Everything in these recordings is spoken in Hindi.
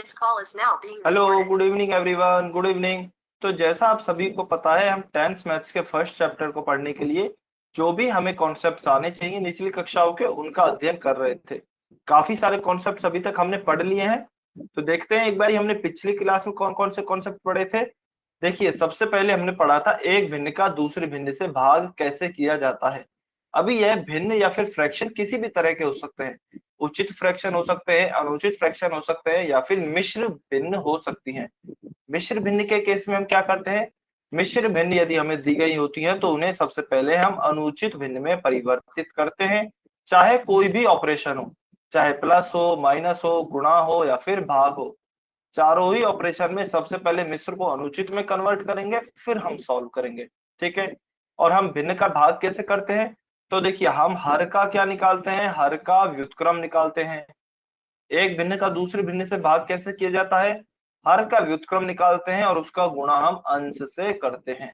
Hello, good evening everyone, good evening. तो जैसा आप सभी को पता है, हम 10th मैथ्स के फर्स्ट चैप्टर को पढ़ने के लिए जो भी हमें कॉन्सेप्ट्स आने चाहिए निचली कक्षाओं के, उनका अध्ययन कर रहे थे। काफी सारे कॉन्सेप्ट्स अभी तक हमने पढ़ लिए हैं। तो देखते हैं एक बार हमने पिछली क्लास में कौन कौन से कॉन्सेप्ट पढ़े थे। देखिए, सबसे पहले हमने पढ़ा था एक भिन्न का दूसरे भिन्न से भाग कैसे किया जाता है। अभी यह भिन्न या फिर फ्रैक्शन किसी भी तरह के हो सकते हैं। उचित फ्रैक्शन हो सकते हैं, अनुचित फ्रैक्शन हो सकते हैं, या फिर मिश्र भिन्न हो सकती हैं। मिश्र भिन्न के केस में हम क्या करते हैं, मिश्र भिन्न यदि हमें दी गई होती है तो उन्हें सबसे पहले हम अनुचित भिन्न में परिवर्तित करते हैं। चाहे कोई भी ऑपरेशन हो, चाहे प्लस हो, माइनस हो, गुणा हो या फिर भाग हो, चारों ही ऑपरेशन में सबसे पहले मिश्र को अनुचित में कन्वर्ट करेंगे, फिर हम सॉल्व करेंगे। ठीक है। और हम भिन्न का भाग कैसे करते हैं, तो देखिए, हम हर का क्या निकालते हैं, हर का व्युत्क्रम निकालते हैं। एक भिन्न का दूसरे भिन्न से भाग कैसे किया जाता है, हर का व्युत्क्रम निकालते हैं और उसका गुणा हम अंश से करते हैं।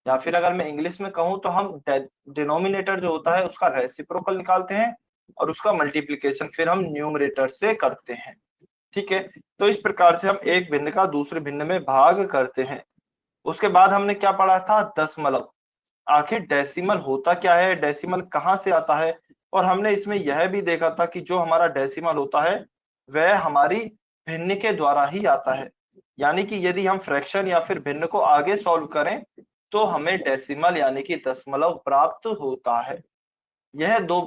या फिर अगर मैं इंग्लिश में कहूं तो हम डिनोमिनेटर जो होता है उसका रेसिप्रोकल निकालते हैं और उसका मल्टीप्लिकेशन फिर हम न्यूमरेटर से करते हैं। ठीक है। तो इस प्रकार से हम एक भिन्न का दूसरे भिन्न में भाग करते हैं। उसके बाद हमने क्या पढ़ा था, दशमलव। आखिर डेसिमल होता क्या है, डेसिमल कहाँ से आता है। और हमने इसमें यह भी देखा था कि जो हमारा डेसिमल होता है वह हमारी भिन्न के द्वारा ही आता है। यानी कि यदि हम फ्रैक्शन या फिर भिन्न को आगे सॉल्व करें तो हमें डेसिमल यानी कि दशमलव प्राप्त होता है। यह दो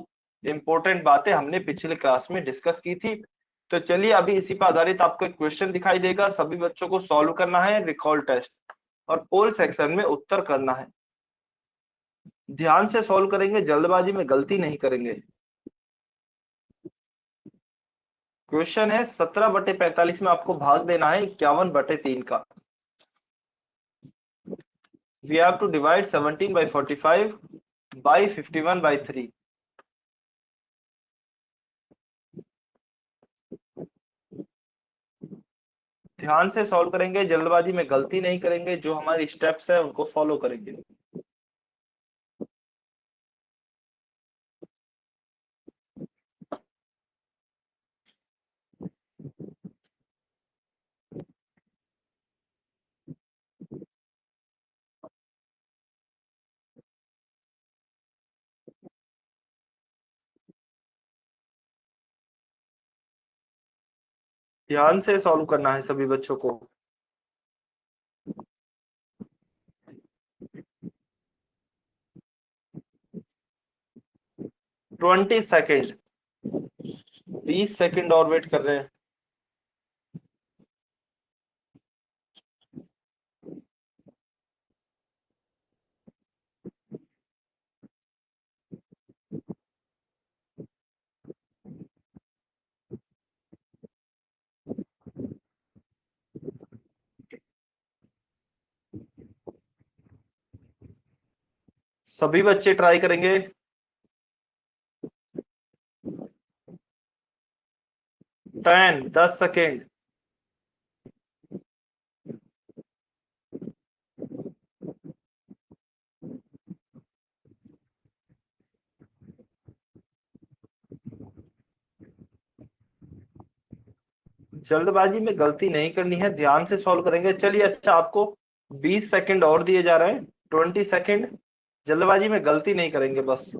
इंपॉर्टेंट बातें हमने पिछले क्लास में डिस्कस की थी। तो चलिए, अभी इसी पर आधारित आपको एक क्वेश्चन दिखाई देगा, सभी बच्चों को सॉल्व करना है, रिकॉल टेस्ट और पोल सेक्शन में उत्तर करना है। ध्यान से सॉल्व करेंगे, जल्दबाजी में गलती नहीं करेंगे। क्वेश्चन है 17/45 में आपको भाग देना है 51/3 का। We have to divide 17/45 by 51/3। ध्यान से सॉल्व करेंगे, जल्दबाजी में गलती नहीं करेंगे, जो हमारी स्टेप्स है उनको फॉलो करेंगे। ध्यान से सॉल्व करना है सभी बच्चों को। 20 सेकेंड, 20 सेकेंड और वेट कर रहे हैं। सभी बच्चे ट्राई करेंगे। 10 सेकेंड। जल्दबाजी में गलती नहीं करनी है, ध्यान से सॉल्व करेंगे। चलिए, अच्छा, आपको 20 सेकेंड और दिए जा रहे हैं, 20 सेकेंड। जल्दबाजी में गलती नहीं करेंगे, बस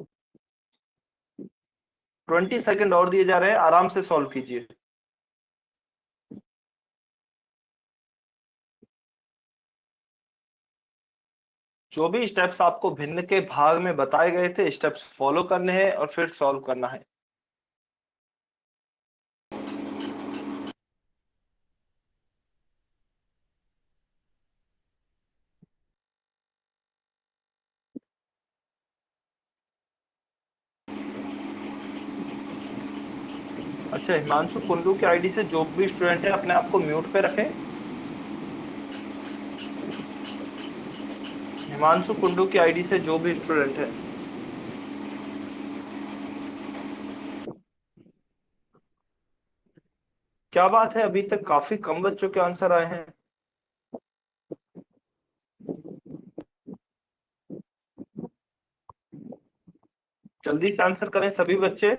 20 सेकेंड और दिए जा रहे हैं, आराम से सॉल्व कीजिए। जो भी स्टेप्स आपको भिन्न के भाग में बताए गए थे, स्टेप्स फॉलो करने हैं और फिर सॉल्व करना है। अच्छा, हिमांशु कुंडू के आईडी से जो भी स्टूडेंट है अपने आप को म्यूट पे रखें। हिमांशु कुंडू की आईडी से जो भी स्टूडेंट है। क्या बात है, अभी तक काफी कम बच्चों के आंसर आए हैं। जल्दी से आंसर करें सभी बच्चे।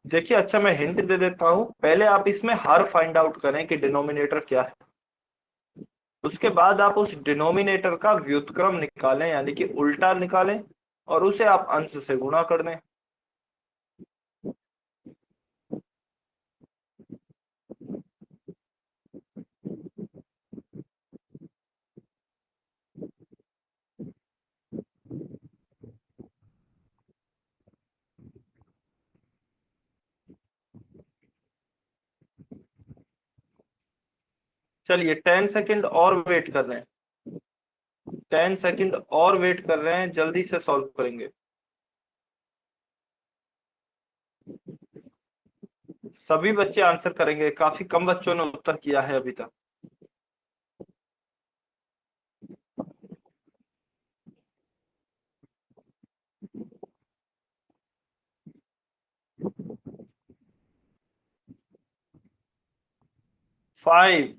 देखिए अच्छा मैं हिंट दे देता हूँ, पहले आप इसमें हर फाइंड आउट करें कि डिनोमिनेटर क्या है, उसके बाद आप उस डिनोमिनेटर का व्युत्क्रम निकालें यानी कि उल्टा निकालें और उसे आप अंश से गुणा कर दें। चलिए 10 सेकंड और वेट कर रहे हैं, 10 सेकंड और वेट कर रहे हैं, जल्दी से सॉल्व करेंगे। सभी बच्चे आंसर करेंगे, काफी कम बच्चों ने उत्तर किया है अभी तक। 5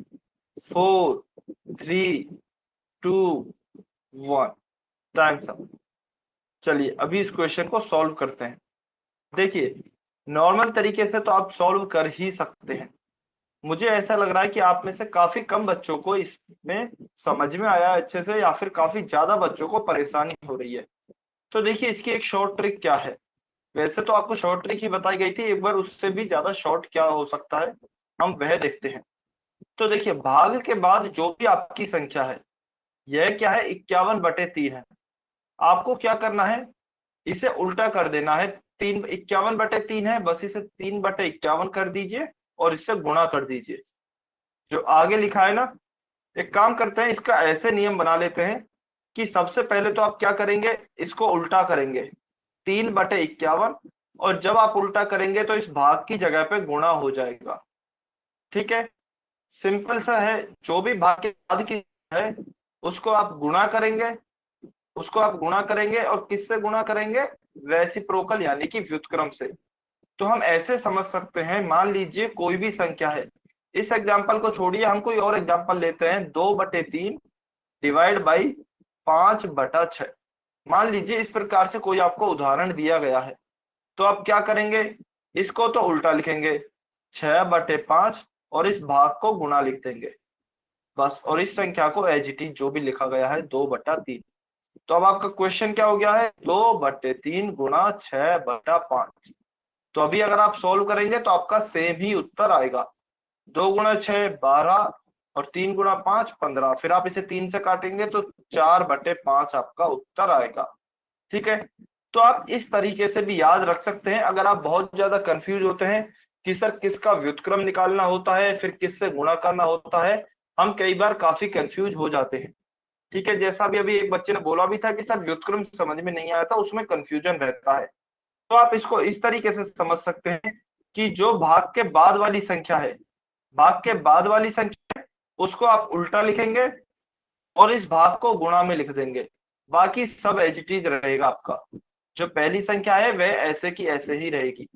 4 3 2 1 टाइम अप। चलिए अभी इस क्वेश्चन को सॉल्व करते हैं। देखिए नॉर्मल तरीके से तो आप सॉल्व कर ही सकते हैं, मुझे ऐसा लग रहा है कि आप में से काफी कम बच्चों को इसमें समझ में आया अच्छे से, या फिर काफी ज्यादा बच्चों को परेशानी हो रही है। तो देखिए इसकी एक शॉर्ट ट्रिक क्या है, वैसे तो आपको शॉर्ट ट्रिक ही बताई गई थी, एक बार उससे भी ज्यादा शॉर्ट क्या हो सकता है हम वह देखते हैं। तो देखिए भाग के बाद जो भी आपकी संख्या है, यह क्या है 51/3 है, आपको क्या करना है, इसे उल्टा कर देना है। 51/3 है, बस इसे 3/51 कर दीजिए और इससे गुणा कर दीजिए। जो आगे लिखा है ना, एक काम करते हैं, इसका ऐसे नियम बना लेते हैं कि सबसे पहले तो आप क्या करेंगे, इसको उल्टा करेंगे 3/51, और जब आप उल्टा करेंगे तो इस भाग की जगह पे गुणा हो जाएगा। ठीक है, सिंपल सा है, जो भी भाग के बाद की है उसको आप गुणा करेंगे, उसको आप गुणा करेंगे और किससे गुणा करेंगे, रेसिप्रोकल यानी कि व्युत्क्रम से। तो हम ऐसे समझ सकते हैं, मान लीजिए कोई भी संख्या है, इस एग्जाम्पल को छोड़िए, हम कोई और एग्जाम्पल लेते हैं, 2/3 डिवाइड बाई 5/6। मान लीजिए इस प्रकार से कोई आपको उदाहरण दिया गया है, तो आप क्या करेंगे, इसको तो उल्टा लिखेंगे 6/5 और इस भाग को गुणा लिख देंगे बस, और इस संख्या को एज इट इज जो भी लिखा गया है 2/3। तो अब आपका क्वेश्चन क्या हो गया है, 2/3 गुणा 6/5। तो अभी अगर आप सॉल्व करेंगे तो आपका सेम ही उत्तर आएगा, 2 × 6 12 और 3 × 5 15, फिर आप इसे 3 से काटेंगे तो 4/5 आपका उत्तर आएगा। ठीक है, तो आप इस तरीके से भी याद रख सकते हैं। अगर आप बहुत ज्यादा कंफ्यूज होते हैं कि सर किसका व्युत्क्रम निकालना होता है फिर किससे गुणा करना होता है, हम कई बार काफी कंफ्यूज हो जाते हैं। ठीक है, जैसा भी अभी एक बच्चे ने बोला भी था कि सर व्युत्क्रम समझ में नहीं आया था, उसमें कंफ्यूजन रहता है। तो आप इसको इस तरीके से समझ सकते हैं कि जो भाग के बाद वाली संख्या है, भाग के बाद वाली संख्या है, उसको आप उल्टा लिखेंगे और इस भाग को गुणा में लिख देंगे, बाकी सब एज इट इज रहेगा आपका। जो पहली संख्या है वह ऐसे की ऐसे ही रहेगी।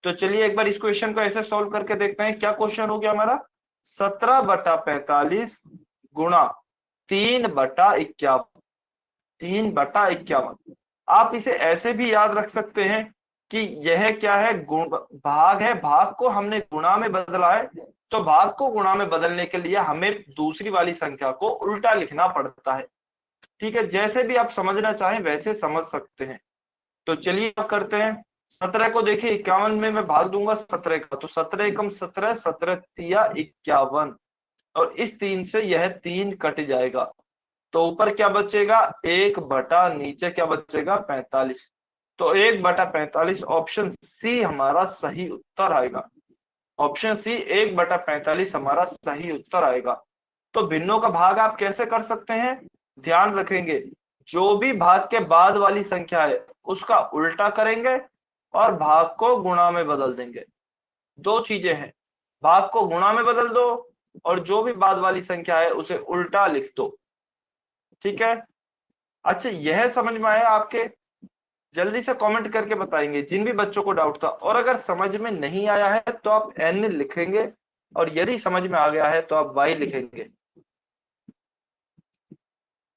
तो चलिए एक बार इस क्वेश्चन को ऐसे सॉल्व करके देखते हैं, क्या क्वेश्चन हो गया हमारा, 17/45 गुणा 3/51, 3/51। आप इसे ऐसे भी याद रख सकते हैं कि यह क्या है, गुण भाग है, भाग को हमने गुणा में बदला है, तो भाग को गुणा में बदलने के लिए हमें दूसरी वाली संख्या को उल्टा लिखना पड़ता है। ठीक है, जैसे भी आप समझना चाहें वैसे समझ सकते हैं। तो चलिए अब करते हैं, 17 को देखिए 51 में मैं भाग दूंगा 17 का, तो 17 एकम 17, 17 तिया 51, और इस 3 से यह 3 कट जाएगा, तो ऊपर क्या बचेगा, 1 नीचे क्या बचेगा 45। तो 1/45 ऑप्शन सी हमारा सही उत्तर आएगा, ऑप्शन सी 1/45 हमारा सही उत्तर आएगा। तो भिन्नों का भाग आप कैसे कर सकते हैं, ध्यान रखेंगे, जो भी भाग के बाद वाली संख्या है उसका उल्टा करेंगे और भाग को गुणा में बदल देंगे। दो चीजें हैं, भाग को गुणा में बदल दो और जो भी बाद वाली संख्या है उसे उल्टा लिख दो। ठीक है, अच्छा यह समझ में आया आपके, जल्दी से कमेंट करके बताएंगे जिन भी बच्चों को डाउट था, और अगर समझ में नहीं आया है तो आप n लिखेंगे और यदि समझ में आ गया है तो आप y लिखेंगे।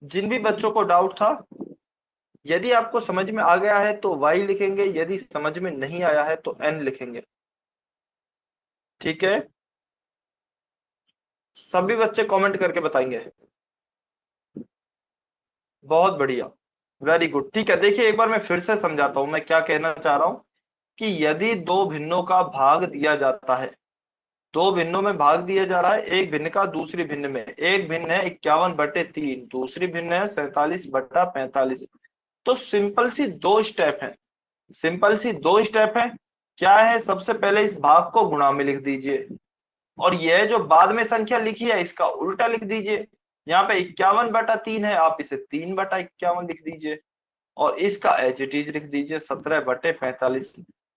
जिन भी बच्चों को डाउट था, यदि आपको समझ में आ गया है तो y लिखेंगे, यदि समझ में नहीं आया है तो n लिखेंगे। ठीक है, सभी बच्चे कमेंट करके बताएंगे। बहुत बढ़िया, वेरी गुड। ठीक है, देखिए एक बार मैं फिर से समझाता हूं मैं क्या कहना चाह रहा हूं कि यदि दो भिन्नों का भाग दिया जाता है, दो भिन्नों में भाग दिया जा रहा है, एक भिन्न का दूसरी भिन्न में, एक भिन्न है 51/3, दूसरी भिन्न है 47/45। तो सिंपल सी दो स्टेप है, सिंपल सी दो स्टेप है। क्या है, सबसे पहले इस भाग को गुणा में लिख दीजिए, और यह जो बाद में संख्या लिखी है इसका उल्टा लिख दीजिए। यहाँ पे 51/3 है, आप इसे 3/51 लिख दीजिए, और इसका एज इट इज लिख दीजिए 17/45।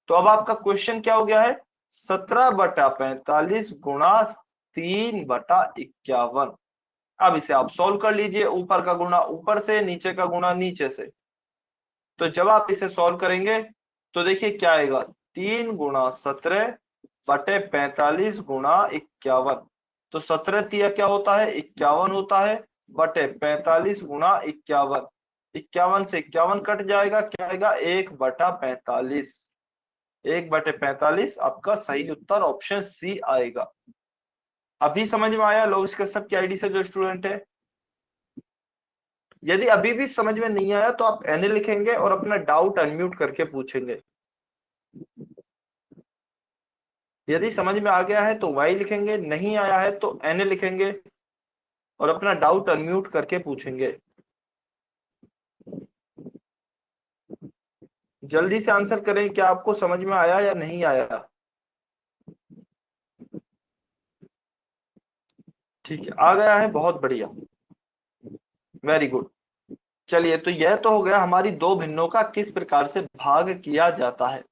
तो अब आपका क्वेश्चन क्या हो गया है, 17/45 गुणा 3/51। अब इसे आप सॉल्व कर लीजिए, ऊपर का गुणा ऊपर से, नीचे का गुणा नीचे से। तो जब आप इसे सॉल्व करेंगे तो देखिए क्या आएगा, 3 × 17/45 गुणा 51। तो 17 क्या होता है, 51 होता है, बटे 45 गुणा 51। 51 से 51 कट जाएगा, क्या आएगा, 1/45। 1/45 आपका सही उत्तर ऑप्शन सी आएगा। अभी समझ में आया लॉजिक कसेप्ट की आईडी से जो स्टूडेंट है? यदि अभी भी समझ में नहीं आया तो आप एन लिखेंगे और अपना डाउट अनम्यूट करके पूछेंगे। यदि समझ में आ गया है तो वाई लिखेंगे, नहीं आया है तो एन लिखेंगे और अपना डाउट अनम्यूट करके पूछेंगे। जल्दी से आंसर करें, क्या आपको समझ में आया या नहीं आया? ठीक है, आ गया है, बहुत बढ़िया, वेरी गुड। चलिए, तो यह तो हो गया हमारी दो भिन्नों का किस प्रकार से भाग किया जाता है।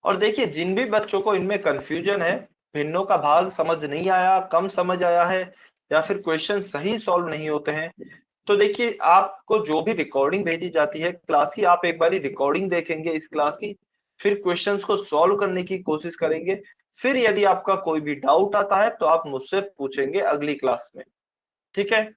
और देखिए, जिन भी बच्चों को इनमें कंफ्यूजन है, भिन्नों का भाग समझ नहीं आया, कम समझ आया है, या फिर क्वेश्चन सही सॉल्व नहीं होते हैं, तो देखिए आपको जो भी रिकॉर्डिंग भेजी जाती है क्लास की, आप एक बारी रिकॉर्डिंग देखेंगे इस क्लास की, फिर क्वेश्चंस को सॉल्व करने की कोशिश करेंगे। फिर यदि आपका कोई भी डाउट आता है तो आप मुझसे पूछेंगे अगली क्लास में। ठीक है,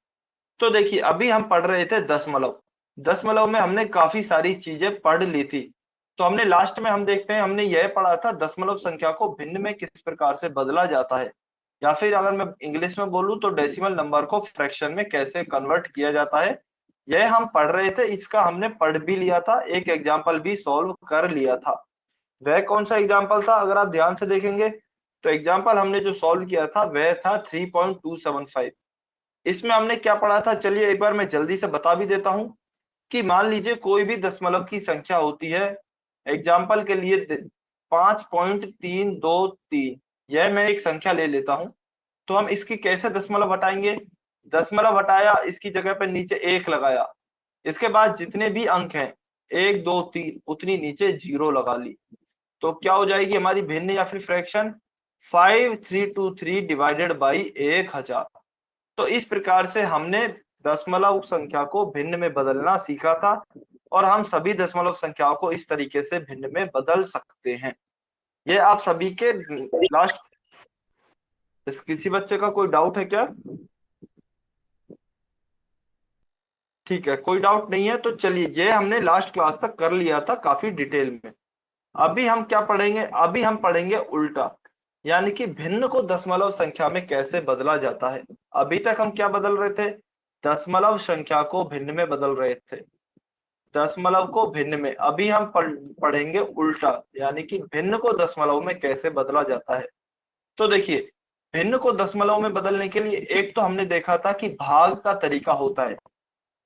तो देखिए अभी हम पढ़ रहे थे दशमलव। दशमलव में हमने काफी सारी चीजें पढ़ ली थी। तो हमने लास्ट में हम देखते हैं, हमने यह पढ़ा था दशमलव संख्या को भिन्न में किस प्रकार से बदला जाता है, या फिर अगर मैं इंग्लिश में बोलूं तो डेसिमल नंबर को फ्रैक्शन में कैसे कन्वर्ट किया जाता है, यह हम पढ़ रहे थे। इसका हमने पढ़ भी लिया था, एक एग्जाम्पल भी सॉल्व कर लिया था। वह कौन सा एग्जाम्पल था, अगर आप ध्यान से देखेंगे तो एग्जाम्पल हमने जो सॉल्व किया था वह था 3.275। इसमें हमने क्या पढ़ा था, चलिए एक बार मैं जल्दी से बता भी देता हूं कि मान लीजिए कोई भी दशमलव की संख्या होती है, एग्जाम्पल के लिए 5.323, यह मैं एक संख्या ले लेता हूं। तो हम इसकी कैसे दशमलव हटाएंगे, दशमलव हटाया, इसकी जगह पे नीचे 1 लगाया, इसके बाद जितने भी अंक हैं 1 2 3 उतनी नीचे 0 लगा ली। तो क्या हो जाएगी हमारी भिन्न या फिर फ्रैक्शन, 5323 डिवाइडेड बाई 1000। तो इस प्रकार से हमने दशमलव संख्या को भिन्न में बदलना सीखा था, और हम सभी दशमलव संख्याओं को इस तरीके से भिन्न में बदल सकते हैं। ये आप सभी के लास्ट, किसी बच्चे का कोई डाउट है क्या? ठीक है, कोई डाउट नहीं है तो चलिए, ये हमने लास्ट क्लास तक कर लिया था काफी डिटेल में। अभी हम क्या पढ़ेंगे, अभी हम पढ़ेंगे उल्टा, यानी कि भिन्न को दशमलव संख्या में कैसे बदला जाता है। अभी तक हम क्या बदल रहे थे, दशमलव संख्या को भिन्न में बदल रहे थे, दशमलव को भिन्न में। अभी हम पढ़ेंगे उल्टा, यानी कि भिन्न को दशमलव में कैसे बदला जाता है। तो देखिए, भिन्न को दशमलव में बदलने के लिए एक तो हमने देखा था कि भाग का तरीका होता है,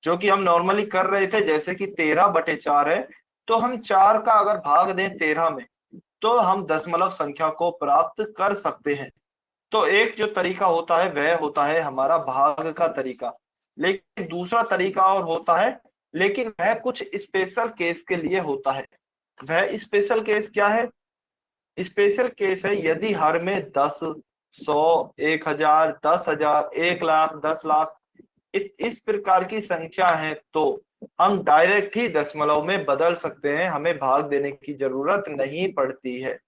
जो कि हम नॉर्मली कर रहे थे, जैसे कि 13/4 है, तो हम 4 का अगर भाग दें 13 में तो हम दशमलव संख्या को प्राप्त कर सकते हैं। तो एक जो तरीका होता है वह होता है हमारा भाग का तरीका। लेकिन दूसरा तरीका और होता है, लेकिन वह कुछ स्पेशल केस के लिए होता है। वह स्पेशल केस क्या है, स्पेशल केस है यदि हर में 10, 100, 1000, 10,000, 1,00,000, 10,00,000 इस प्रकार की संख्या है, तो हम डायरेक्ट ही दशमलव में बदल सकते हैं, हमें भाग देने की जरूरत नहीं पड़ती है।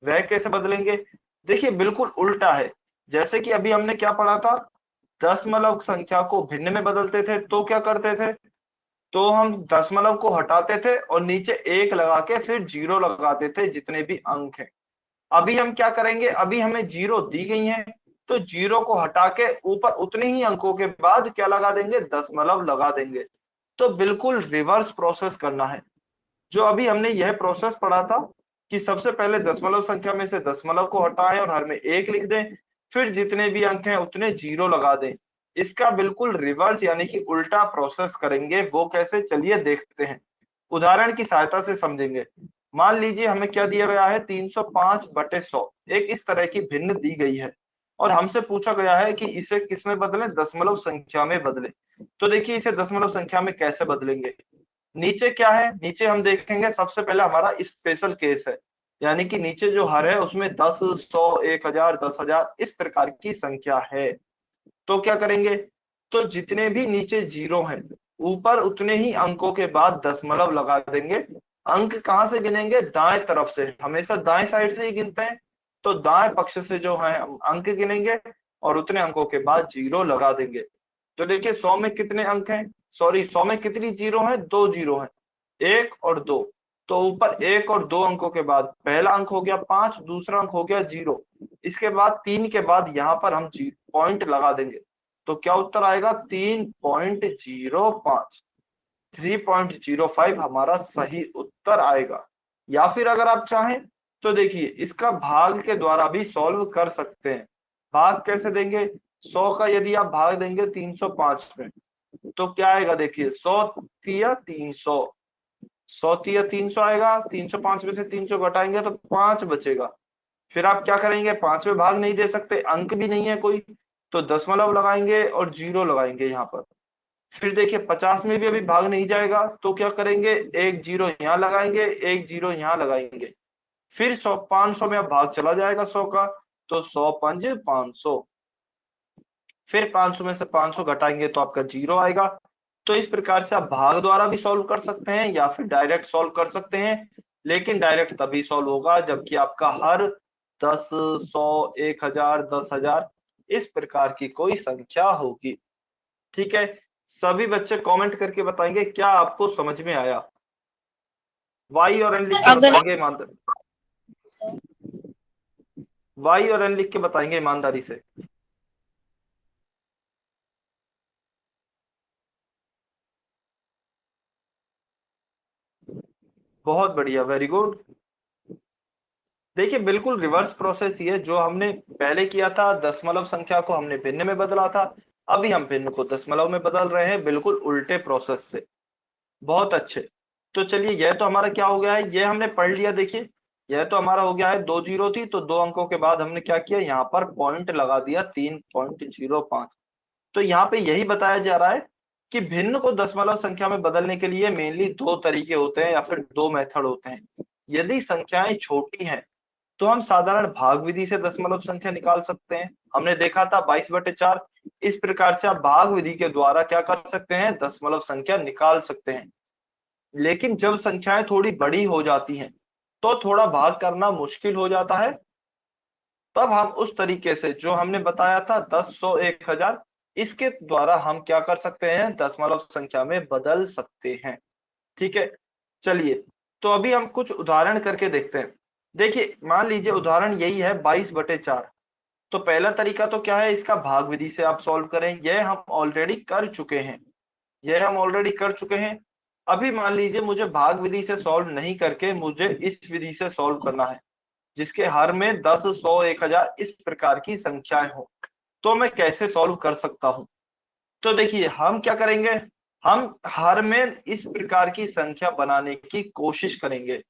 वह कैसे बदलेंगे, देखिए बिल्कुल उल्टा है। जैसे कि अभी हमने क्या पढ़ा था, दशमलव संख्या को भिन्न में बदलते थे तो क्या करते थे, तो हम दशमलव को हटाते थे और नीचे 1 लगा के फिर 0 लगाते थे जितने भी अंक हैं। अभी हम क्या करेंगे, अभी हमें जीरो दी गई है, तो जीरो को हटा के ऊपर उतने ही अंकों के बाद क्या लगा देंगे, दशमलव लगा देंगे। तो बिल्कुल रिवर्स प्रोसेस करना है। जो अभी हमने यह प्रोसेस पढ़ा था कि सबसे पहले दशमलव संख्या में से दशमलव को हटाएं और हर में एक लिख दें, फिर जितने भी अंक हैं उतने जीरो लगा दें। इसका बिल्कुल रिवर्स यानी कि उल्टा प्रोसेस करेंगे। वो कैसे, चलिए देखते हैं, उदाहरण की सहायता से समझेंगे। मान लीजिए हमें क्या दिया गया है, 305/100 एक इस तरह की भिन्न दी गई है और हमसे पूछा गया है कि इसे किस में बदलें, दशमलव संख्या में बदलें। तो देखिए इसे दशमलव संख्या में कैसे बदलेंगे। नीचे क्या है, नीचे हम देखेंगे सबसे पहले हमारा स्पेशल केस है, यानी कि नीचे जो हर है उसमें 10, 100, 1000, 10,000 इस प्रकार की संख्या है। तो क्या करेंगे, तो जितने भी नीचे जीरो हैं ऊपर उतने ही अंकों के बाद दशमलव लगा देंगे। अंक कहां से गिनेंगे, दाएं तरफ से, हमेशा दाएं साइड से ही गिनते हैं। तो दाएं पक्ष से जो है हम अंक गिनेंगे और उतने अंकों के बाद जीरो लगा देंगे। तो देखिए 100 में कितने अंक हैं, सॉरी 100 में कितनी जीरो है, दो जीरो है, एक और दो। तो ऊपर एक और दो अंकों के बाद पहला अंक हो गया 5, दूसरा अंक हो गया जीरो, इसके बाद 3 के बाद यहाँ पर हम पॉइंट लगा देंगे। तो क्या उत्तर आएगा, 3.05, 3.05 हमारा सही उत्तर आएगा। या फिर अगर आप चाहें तो देखिए इसका भाग के द्वारा भी सॉल्व कर सकते हैं। भाग कैसे देंगे, 100 का यदि आप भाग देंगे 305 में तो क्या आएगा, देखिए 100 तिया 300, 100 तिया 300 आएगा, 305 में से 300 घटाएंगे तो 5 बचेगा। फिर आप क्या करेंगे, 5 में भाग नहीं दे सकते, अंक भी नहीं है कोई, तो दशमलव लगाएंगे और जीरो लगाएंगे यहाँ पर। फिर देखिए 50 में भी अभी भाग नहीं जाएगा, तो क्या करेंगे, एक जीरो यहाँ लगाएंगे, एक जीरो यहाँ लगाएंगे। फिर 100, 500 में अब भाग चला जाएगा 100 का, तो 100 पंज 500। फिर 500 में से 500 घटाएंगे तो आपका जीरो आएगा। तो इस प्रकार से आप भाग द्वारा भी सॉल्व कर सकते हैं या फिर डायरेक्ट सॉल्व कर सकते हैं। लेकिन डायरेक्ट तभी सॉल्व होगा जबकि आपका हर 10, 100, 1000, 10,000 इस प्रकार की कोई संख्या होगी। ठीक है, सभी बच्चे कमेंट करके बताएंगे क्या आपको समझ में आया। वाई और एन लिख के अगर बताएंगे ईमानदारी, वाई और एन लिख के बताएंगे ईमानदारी से। बहुत बढ़िया, वेरी गुड। देखिए बिल्कुल रिवर्स प्रोसेस ही है जो हमने पहले किया था, दशमलव संख्या को हमने भिन्न में बदला था, अभी हम भिन्न को दशमलव में बदल रहे हैं, बिल्कुल उल्टे प्रोसेस से। बहुत अच्छे। तो चलिए यह तो हमारा क्या हो गया है, यह हमने पढ़ लिया। देखिए यह तो हमारा हो गया है, दो जीरो थी तो दो अंकों के बाद हमने क्या किया, यहाँ पर पॉइंट लगा दिया 3.05। तो यहाँ पे यही बताया जा रहा है कि भिन्न को दशमलव संख्या में बदलने के लिए मेनली दो तरीके होते हैं या फिर दो मेथड होते हैं। यदि संख्याएं छोटी हैं तो हम साधारण भाग विधि से दशमलव संख्या निकाल सकते हैं, हमने देखा था 22/4। इस प्रकार से आप भाग विधि के द्वारा क्या कर सकते हैं, दशमलव संख्या निकाल सकते हैं। लेकिन जब संख्याएं थोड़ी बड़ी हो जाती हैं तो थोड़ा भाग करना मुश्किल हो जाता है, तब हम उस तरीके से जो हमने बताया था 10, 100, 1000 इसके द्वारा हम क्या कर सकते हैं, दशमलव संख्या में बदल सकते हैं। ठीक है, चलिए तो अभी हम कुछ उदाहरण करके देखते हैं। देखिए मान लीजिए उदाहरण यही है 22/4। तो पहला तरीका तो क्या है, इसका भाग विधि से आप सॉल्व करें, यह हम ऑलरेडी कर चुके हैं, यह हम ऑलरेडी कर चुके हैं। अभी मान लीजिए मुझे भाग विधि से सॉल्व नहीं करके मुझे इस विधि से सॉल्व करना है, जिसके हर में 10, 100, 1000 इस प्रकार की संख्याएं हो। तो मैं कैसे सॉल्व कर सकता हूं, तो देखिए हम क्या करेंगे, हम हर में इस प्रकार की संख्या बनाने की कोशिश करेंगे।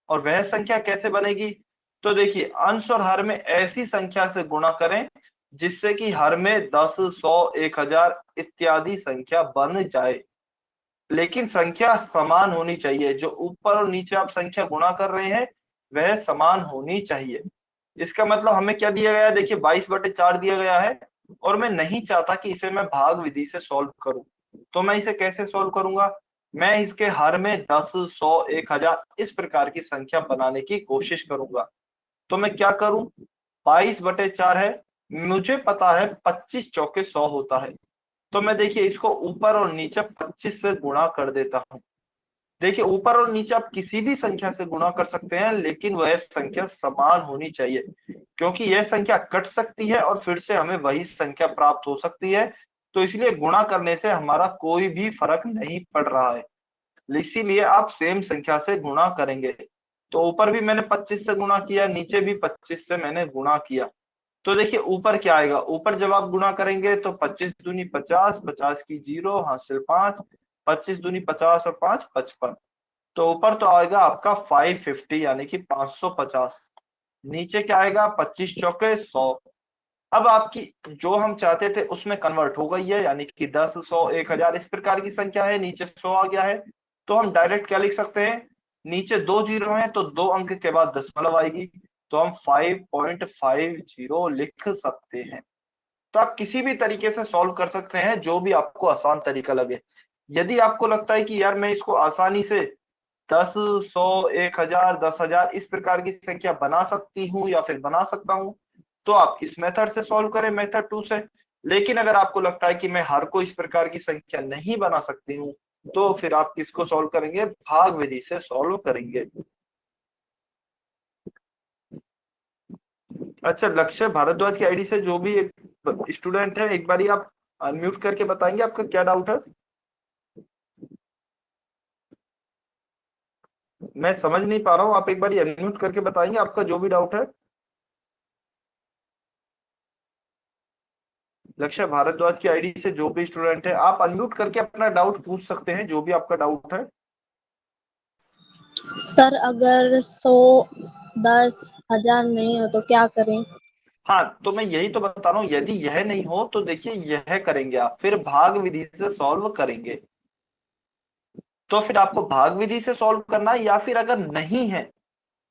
और वह संख्या कैसे बनेगी, तो देखिए अंश और हर में ऐसी संख्या से गुणा करें जिससे कि हर में 10, 100, 1000 इत्यादि संख्या बन जाए। लेकिन संख्या समान होनी चाहिए, जो ऊपर और नीचे आप संख्या गुणा कर रहे हैं वह समान होनी चाहिए। इसका मतलब हमें क्या दिया गया है, देखिए 22/4 दिया गया है और मैं नहीं चाहता कि इसे मैं भाग विधि से सॉल्व करूं। तो मैं इसे कैसे सॉल्व करूंगा, मैं इसके हर में 10, 100, 1000 इस प्रकार की संख्या बनाने की कोशिश करूंगा। तो मैं क्या करूं, 22/4 है, मुझे पता है 25 चौके 100 होता है। तो मैं देखिए इसको ऊपर और नीचे 25 से गुणा कर देता हूं। देखिए ऊपर और नीचे आप किसी भी संख्या से गुणा कर सकते हैं, लेकिन वह संख्या समान होनी चाहिए, क्योंकि यह संख्या कट सकती है और फिर से हमें वही संख्या प्राप्त हो सकती है। तो इसलिए गुणा करने से हमारा कोई भी फर्क नहीं पड़ रहा है, इसीलिए आप सेम संख्या से गुणा करेंगे। तो ऊपर भी मैंने 25 से गुणा किया, नीचे भी 25 से मैंने गुणा किया। तो देखिए ऊपर क्या आएगा, ऊपर जब आप गुणा करेंगे तो 25 दूनी 50, 50 की 0 हासिल 5, 25 दूनी 50 और 5 55। तो ऊपर तो आएगा आपका 550 यानी कि 550। नीचे क्या आएगा, 25 चौके 100। अब आपकी जो हम चाहते थे उसमें कन्वर्ट हो गई है, यानी कि 10, 100, 1000 इस प्रकार की संख्या है, नीचे 100 आ गया है। तो हम डायरेक्ट क्या लिख सकते हैं, नीचे 2 जीरो हैं तो 2 अंक के बाद दशमलव आएगी, तो हम 5.50 लिख सकते हैं। तो आप किसी भी तरीके से सॉल्व कर सकते हैं, जो भी आपको आसान तरीका लगे। यदि आपको लगता है कि यार मैं इसको आसानी से 10, 100, 1000, 10,000 इस प्रकार की संख्या बना सकती हूँ या फिर बना सकता हूँ, तो आप इस मेथड से सॉल्व करें, मेथड 2 से। लेकिन अगर आपको लगता है कि मैं हर कोई इस प्रकार की संख्या नहीं बना सकती हूँ, तो फिर आप किसको सॉल्व करेंगे, भाग विधि से सॉल्व करेंगे। अच्छा, लक्ष्य भारद्वाज की आईडी से जो भी एक स्टूडेंट है, एक बारी आप अनम्यूट करके बताएंगे आपका क्या डाउट है। मैं समझ नहीं पा रहा हूँ, आप एक बारी अनम्यूट करके बताएंगे आपका जो भी डाउट है। लक्ष्य भारद्वाज की आईडी से जो भी स्टूडेंट है, आप अनम्यूट करके अपना डाउट पूछ सकते हैं, जो भी आपका डाउट है। सर अगर 100, 10, 1000 नहीं हो तो क्या करें? हाँ, तो मैं यही तो बता रहा हूँ, यदि यह नहीं हो तो देखिए यह करेंगे आप, फिर भाग विधि से सॉल्व करेंगे। तो फिर आपको भाग विधि से सॉल्व करना है, या फिर अगर नहीं है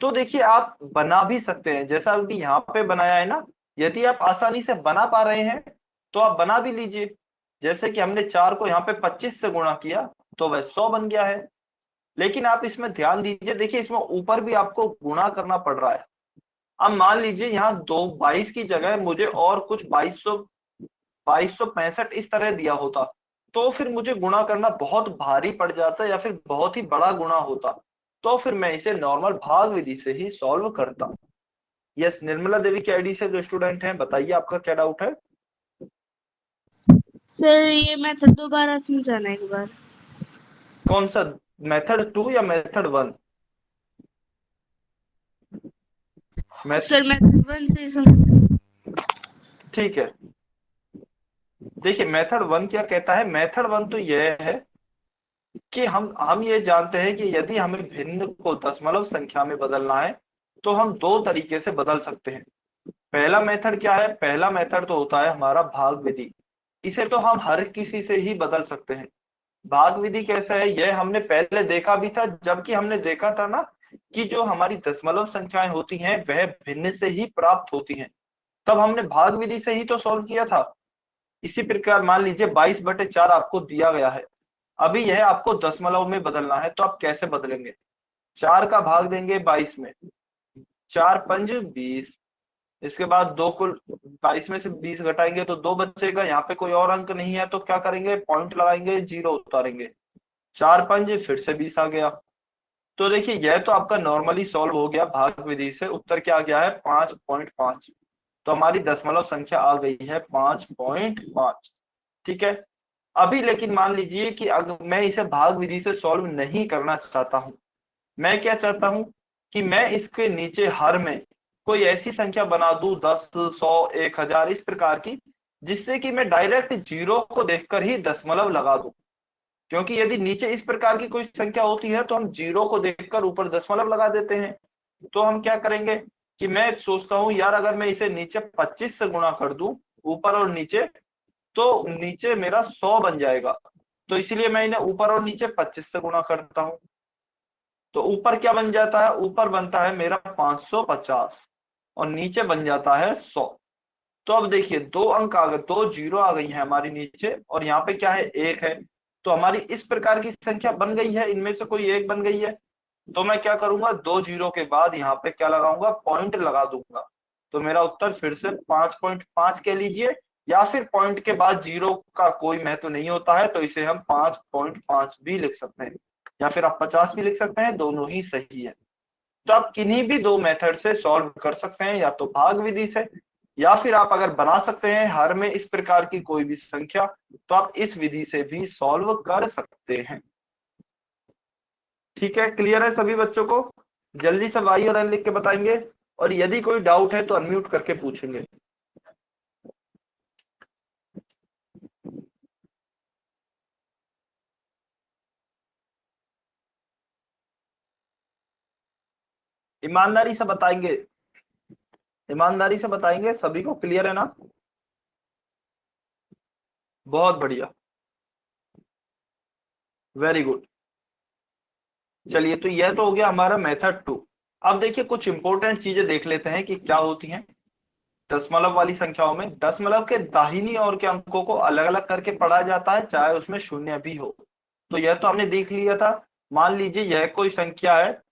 तो देखिए आप बना भी सकते हैं, जैसा अभी यहाँ पे बनाया है ना। यदि आप आसानी से बना पा रहे हैं तो आप बना भी लीजिए। जैसे कि हमने 4 को यहाँ पे 25 से गुणा किया तो वह 100 बन गया है। लेकिन आप इसमें ध्यान दीजिए, देखिए इसमें ऊपर भी आपको गुणा करना पड़ रहा है। अब मान लीजिए यहाँ 22 की जगह मुझे और कुछ 2265 इस तरह दिया होता, तो फिर मुझे गुणा करना बहुत भारी पड़ जाता या फिर बहुत ही बड़ा गुणा होता। तो फिर मैं इसे नॉर्मल भाग विधि से ही सॉल्व करता। यस, निर्मला देवी की आईडी से जो स्टूडेंट हैं, बताइए आपका क्या डाउट है। सर ये मेथड दोबारा समझाना एक बार। कौन सा, मेथड 2 या मेथड 1? सर मेथड 1 से समझ। ठीक है, देखिए मेथड 1 क्या कहता है। मेथड 1 तो यह है कि हम ये जानते हैं कि यदि हमें भिन्न को दशमलव संख्या में बदलना है तो हम दो तरीके से बदल सकते हैं। पहला मेथड क्या है, पहला मेथड तो होता है हमारा भाग विधि। इसे तो हम हर किसी से ही बदल सकते हैं। भाग विधि कैसा है, यह हमने पहले देखा भी था, जबकि हमने देखा था ना कि जो हमारी दशमलव संख्याएं होती हैं वह भिन्न से ही प्राप्त होती हैं। तब हमने भाग विधि से ही तो सॉल्व किया था। इसी प्रकार मान लीजिए 22/4 आपको दिया गया है, अभी यह आपको दशमलव में बदलना है, तो आप कैसे बदलेंगे, 4 का भाग देंगे 22 में, 4 पंज 20। इसके बाद 2 को 22 में से 20 घटाएंगे तो 2 बचेगा, यहाँ पे कोई और अंक नहीं है तो क्या करेंगे, पॉइंट लगाएंगे, 0 उतारेंगे, 4 पंज फिर से 20 आ गया। तो देखिए यह तो आपका नॉर्मली सॉल्व हो गया भाग विधि से। उत्तर क्या आ गया है, 5.5। तो हमारी दशमलव संख्या आ गई है 5.5। ठीक है। अभी लेकिन मान लीजिए कि अगर मैं इसे भाग विधि से सॉल्व नहीं करना चाहता हूं, मैं क्या चाहता हूं कि मैं इसके नीचे हर में कोई ऐसी संख्या बना दूं, 10, 100, 1000 इस प्रकार की, जिससे कि मैं डायरेक्ट जीरो को देखकर ही दशमलव लगा दूं। क्योंकि यदि नीचे इस प्रकार की कोई संख्या होती है तो हम जीरो को देखकर ऊपर दशमलव लगा देते हैं। तो हम क्या करेंगे कि मैं सोचता हूं यार अगर मैं इसे नीचे 25 से गुणा कर दूं, ऊपर और नीचे, तो नीचे मेरा 100 बन जाएगा। तो इसीलिए मैं इन्हें ऊपर और नीचे 25 से गुणा करता हूं। तो ऊपर क्या बन जाता है, ऊपर बनता है मेरा 550 और नीचे बन जाता है 100। तो अब देखिए दो अंक आ गए, दो जीरो आ गई है हमारी नीचे, और यहाँ पे क्या है, एक है। तो हमारी इस प्रकार की संख्या बन गई है, इनमें से कोई एक बन गई है। तो मैं क्या करूंगा, दो जीरो के बाद यहाँ पे क्या लगाऊंगा, पॉइंट लगा दूंगा। तो मेरा उत्तर फिर से 5.5 कह लीजिए, या फिर पॉइंट के बाद जीरो का कोई महत्व नहीं होता है, तो इसे हम 5.5 भी लिख सकते हैं। या फिर आप 50 भी लिख सकते हैं, दोनों ही सही है। तो आप किन्हीं भी दो मेथड से सॉल्व कर सकते हैं, या तो भाग विधि से, या फिर आप अगर बना सकते हैं हर में इस प्रकार की कोई भी संख्या, तो आप इस विधि से भी सॉल्व कर सकते हैं। ठीक है, क्लियर है सभी बच्चों को? जल्दी से वाई और एन लिख के बताएंगे, और यदि कोई डाउट है तो अनम्यूट करके पूछेंगे। ईमानदारी से बताएंगे, ईमानदारी से बताएंगे, सभी को क्लियर है ना? बहुत बढ़िया, वेरी गुड। चलिए, तो यह तो हो गया हमारा मेथड 2। अब देखिए कुछ इंपॉर्टेंट चीजें देख लेते हैं कि क्या होती हैं दशमलव वाली संख्याओं में। दशमलव के दाहिनी ओर के अंकों को अलग अलग करके पढ़ा जाता है, चाहे उसमें शून्य भी हो। तो यह तो हमने देख लिया था। मान लीजिए यह कोई संख्या है,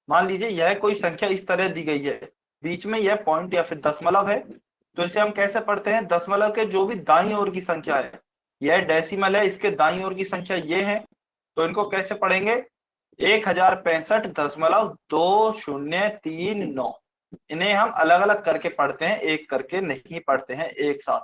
मान लीजिए यह कोई संख्या इस तरह दी गई है, बीच में यह पॉइंट या फिर दशमलव है, तो इसे हम कैसे पढ़ते हैं? दशमलव के जो भी दाईं ओर की संख्या है, यह डेसिमल है, इसके दाईं ओर की संख्या ये है, तो इनको कैसे पढ़ेंगे? 1065.2039। इन्हें हम अलग अलग करके पढ़ते हैं, एक करके नहीं पढ़ते हैं एक साथ।